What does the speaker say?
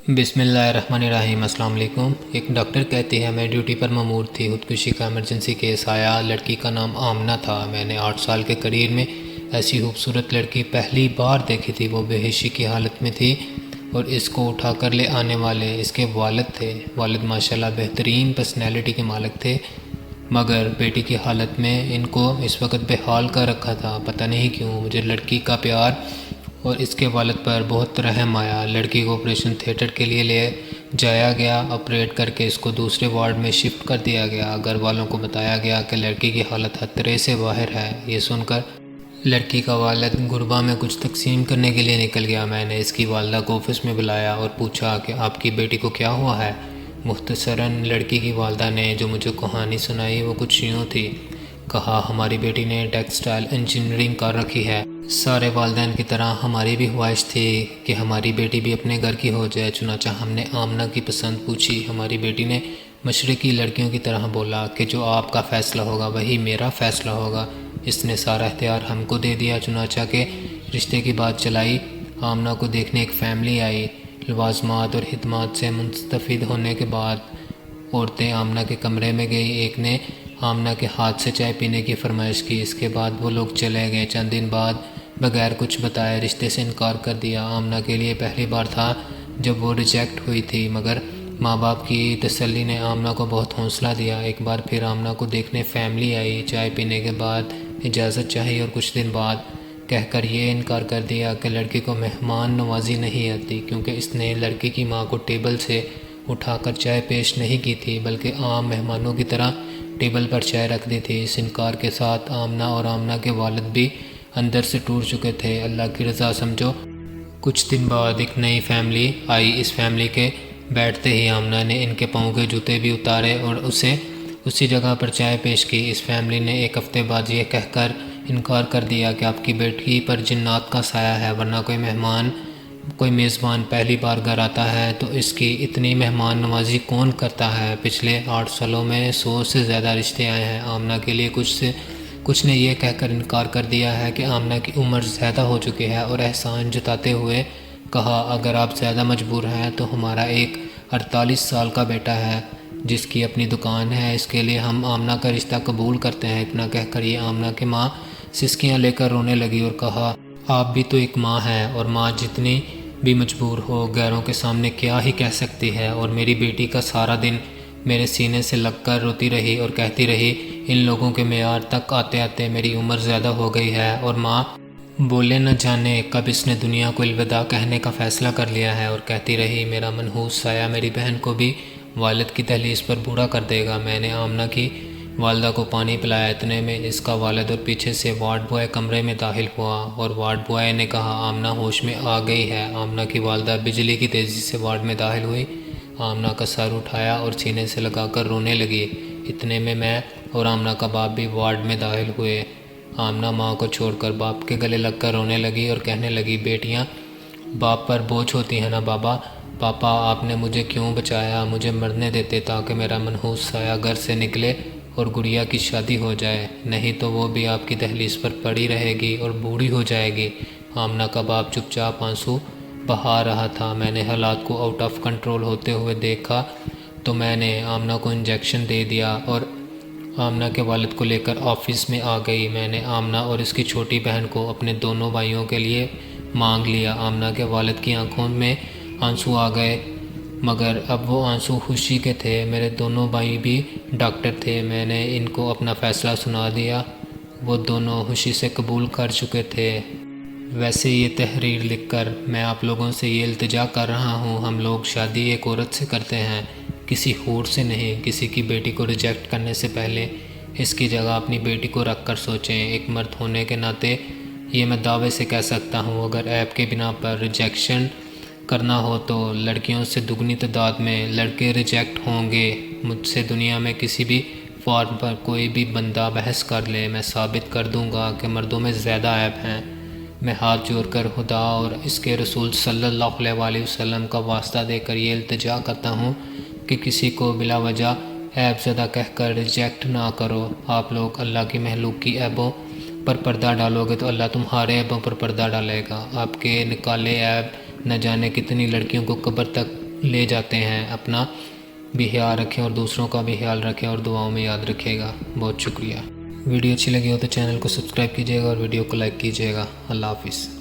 بسم اللہ الرحمن الرحیم۔ السلام علیکم۔ ایک ڈاکٹر کہتی ہے میں ڈیوٹی پر مامور تھی، خودکشی کا ایمرجنسی کیس آیا۔ لڑکی کا نام آمنہ تھا۔ میں نے 8 سال کے کریئر میں ایسی خوبصورت لڑکی پہلی بار دیکھی تھی۔ وہ بے ہوشی کی حالت میں تھی اور اس کو اٹھا کر لے آنے والے اس کے والد تھے۔ والد ماشاءاللہ بہترین پرسنالٹی کے مالک تھے، مگر بیٹی کی حالت میں ان کو اس وقت بے حال کر رکھا تھا۔ پتہ نہیں کیوں مجھے لڑکی کا پیار اور اس کے والد پر بہت رحم آیا۔ لڑکی کو آپریشن تھیٹر کے لیے لے جایا گیا، آپریٹ کر کے اس کو دوسرے وارڈ میں شفٹ کر دیا گیا۔ گھر والوں کو بتایا گیا کہ لڑکی کی حالت خطرے سے باہر ہے۔ یہ سن کر لڑکی کا والد غربا میں کچھ تقسیم کرنے کے لیے نکل گیا۔ میں نے اس کی والدہ کو آفس میں بلایا اور پوچھا کہ آپ کی بیٹی کو کیا ہوا ہے۔ مختصراً لڑکی کی والدہ نے جو مجھے کہانی سنائی وہ کچھ یوں تھی۔ کہا ہماری بیٹی نے ٹیکسٹائل انجینئرنگ کر رکھی ہے۔ سارے والدین کی طرح ہماری بھی خواہش تھی کہ ہماری بیٹی بھی اپنے گھر کی ہو جائے، چنانچہ ہم نے آمنہ کی پسند پوچھی۔ ہماری بیٹی نے مشرقی لڑکیوں کی طرح بولا کہ جو آپ کا فیصلہ ہوگا وہی میرا فیصلہ ہوگا۔ اس نے سارا اختیار ہم کو دے دیا، چنانچہ کہ رشتے کی بات چلائی۔ آمنہ کو دیکھنے ایک فیملی آئی۔ لوازمات اور خدمات سے مستفید ہونے کے بعد عورتیں آمنہ کے کمرے میں گئی۔ ایک نے آمنہ کے ہاتھ سے چائے پینے کی فرمائش کی۔ اس کے بعد وہ لوگ چلے گئے۔ چند دن بعد بغیر کچھ بتائے رشتے سے انکار کر دیا۔ آمنہ کے لیے پہلی بار تھا جب وہ ریجیکٹ ہوئی تھی، مگر ماں باپ کی تسلی نے آمنہ کو بہت حوصلہ دیا۔ ایک بار پھر آمنہ کو دیکھنے فیملی آئی۔ چائے پینے کے بعد اجازت چاہی اور کچھ دن بعد کہہ کر یہ انکار کر دیا کہ لڑکی کو مہمان نوازی نہیں آتی، کیونکہ اس نے لڑکی کی ماں کو ٹیبل سے اٹھا کر چائے پیش نہیں کی تھی، بلکہ عام مہمانوں کی طرح ٹیبل پر چائے رکھ دی تھی۔ اس انکار کے ساتھ آمنہ اور آمنہ کے والد بھی اندر سے ٹوٹ چکے تھے۔ اللہ کی رضا سمجھو۔ کچھ دن بعد ایک نئی فیملی آئی۔ اس فیملی کے بیٹھتے ہی آمنہ نے ان کے پاؤں کے جوتے بھی اتارے اور اسے اسی جگہ پر چائے پیش کی۔ اس فیملی نے ایک ہفتے بعد یہ کہہ کر انکار کر دیا کہ آپ کی بیٹی پر جنات کا سایہ ہے، ورنہ کوئی میزبان پہلی بار گھر آتا ہے تو اس کی اتنی مہمان نوازی کون کرتا ہے۔ پچھلے 8 سالوں میں 100 سے زیادہ رشتے آئے ہیں۔ آمنہ کے لیے کچھ نے یہ کہہ کر انکار کر دیا ہے کہ آمنہ کی عمر زیادہ ہو چکی ہے، اور احسان جتاتے ہوئے کہا اگر آپ زیادہ مجبور ہیں تو ہمارا ایک 48 سال کا بیٹا ہے جس کی اپنی دکان ہے، اس کے لیے ہم آمنہ کا رشتہ قبول کرتے ہیں۔ اتنا کہہ کر یہ آمنہ کی ماں سسکیاں لے کر رونے لگی اور کہا آپ بھی تو ایک ماں ہیں، اور ماں جتنی بھی مجبور ہو غیروں کے سامنے کیا ہی کہہ سکتی ہے۔ اور میری بیٹی کا سارا دن میرے سینے سے لگ کر روتی رہی اور کہتی رہی ان لوگوں کے معیار تک آتے آتے میری عمر زیادہ ہو گئی ہے، اور ماں بولے نہ جانے کب اس نے دنیا کو الوداع کہنے کا فیصلہ کر لیا ہے، اور کہتی رہی میرا منحوس سایہ میری بہن کو بھی والد کی دہلیز پر بوڑھا کر دے گا۔ میں نے آمنہ کی والدہ کو پانی پلایا، اتنے میں اس کا والد اور پیچھے سے وارڈ بوائے کمرے میں داخل ہوا، اور وارڈ بوائے نے کہا آمنہ ہوش میں آ گئی ہے۔ آمنہ کی والدہ بجلی کی تیزی سے وارڈ میں داخل ہوئی۔ آمنہ کا سر اٹھایا اور سینے سے لگا کر رونے لگی۔ اتنے میں اور آمنہ کا باپ بھی وارڈ میں داخل ہوئے۔ آمنہ ماں کو چھوڑ کر باپ کے گلے لگ کر رونے لگی اور کہنے لگی بیٹیاں باپ پر بوجھ ہوتی ہیں نا پاپا آپ نے مجھے کیوں بچایا، مجھے مرنے دیتے تاکہ میرا منحوس سایہ گھر سے نکلے اور گڑیا کی شادی ہو جائے، نہیں تو وہ بھی آپ کی دہلیز پر پڑی رہے گی اور بوڑھی ہو جائے گی۔ آمنہ کا باپ چپ چاپ آنسو بہا رہا تھا۔ میں نے حالات کو آؤٹ آف کنٹرول ہوتے ہوئے دیکھا تو میں نے آمنہ کو انجیکشن دے دیا اور آمنہ کے والد کو لے کر آفس میں آ گئی۔ میں نے آمنہ اور اس کی چھوٹی بہن کو اپنے دونوں بھائیوں کے لیے مانگ لیا۔ آمنہ کے والد کی آنکھوں میں آنسو آ گئے، مگر اب وہ آنسو خوشی کے تھے۔ میرے دونوں بھائی بھی ڈاکٹر تھے۔ میں نے ان کو اپنا فیصلہ سنا دیا، وہ دونوں خوشی سے قبول کر چکے تھے۔ ویسے یہ تحریر لکھ کر میں آپ لوگوں سے یہ التجا کر رہا ہوں، ہم لوگ شادی ایک عورت سے کرتے ہیں، کسی حور سے نہیں۔ کسی کی بیٹی کو ریجیکٹ کرنے سے پہلے اس کی جگہ اپنی بیٹی کو رکھ کر سوچیں۔ ایک مرد ہونے کے ناطے یہ میں دعوے سے کہہ سکتا ہوں اگر عیب کے بنا پر ریجیکشن کرنا ہو تو لڑکیوں سے دگنی تعداد میں لڑکے ریجیکٹ ہوں گے۔ مجھ سے دنیا میں کسی بھی فارم پر کوئی بھی بندہ بحث کر لے، میں ثابت کر دوں گا کہ مردوں میں زیادہ عیب ہیں۔ میں ہاتھ جوڑ کر خدا اور اس کے رسول صلی اللہ علیہ وسلم کا واسطہ دے کر یہ التجا کرتا ہوں کہ کسی کو بلا وجہ عیب زدہ کہہ کر ریجیکٹ نہ کرو۔ آپ لوگ اللہ کی مخلوق کی عیبوں پر پردہ ڈالو گے تو اللہ تمہارے عیبوں پر پردہ ڈالے گا۔ آپ کے نکالے عیب نہ جانے کتنی لڑکیوں کو قبر تک لے جاتے ہیں۔ اپنا بھی خیال رکھیں اور دوسروں کا بھی خیال رکھیں اور دعاؤں میں یاد رکھیے گا۔ بہت شکریہ۔ ویڈیو اچھی لگی ہو تو چینل کو سبسکرائب کیجیے گا اور ویڈیو کو لائک کیجیے گا۔ اللہ حافظ۔